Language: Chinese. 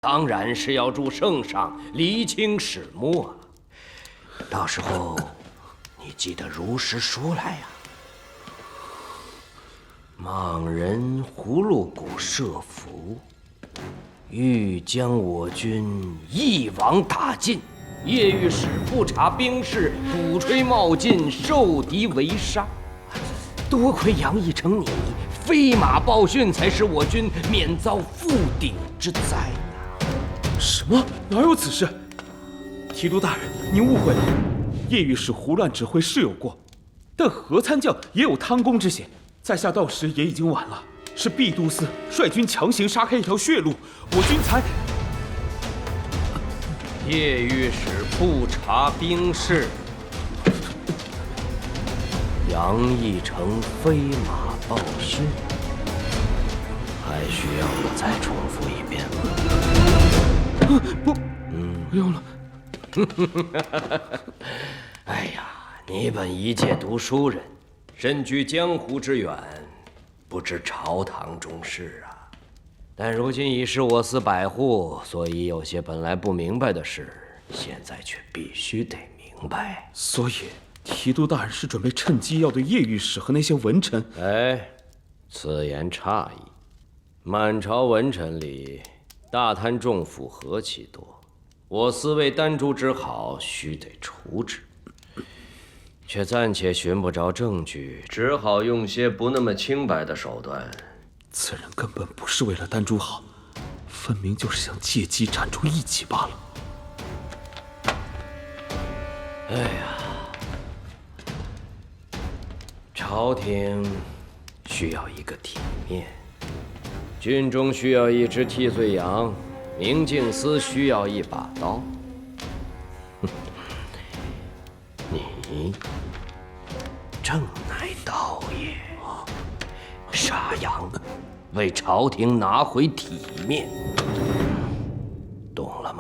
当然是要助圣上厘清始末。到时候你记得如实说来呀。莽人葫芦谷设伏，欲将我军一网打尽。夜御史不察兵事，鼓吹冒进，受敌为杀。多亏杨义成你飞马报讯，才使我军免遭覆鼎之灾呀！什么？哪有此事？提督大人，您误会了。夜御史胡乱指挥是有过，但何参将也有贪功之嫌。在下到时也已经晚了，是毕都司率军强行杀开一条血路，我军才……夜御史不察兵事，杨义成飞马报讯，还需要我再重复一遍吗？不用了。哎呀，你本一介读书人，身居江湖之远，不知朝堂中事啊。但如今已是我司百户，所以有些本来不明白的事，现在却必须得明白。所以，提督大人是准备趁机要对夜御史和那些文臣……哎，此言差矣。满朝文臣里，大贪重腐何其多，我司为丹朱之好，须得除之。却暂且寻不着证据，只好用些不那么清白的手段。此人根本不是为了丹朱好，分明就是想借机铲除异己罢了。哎呀，朝廷需要一个体面，军中需要一只替罪羊，明镜司需要一把刀。你正乃刀也，杀羊，为朝廷拿回体面，懂了吗？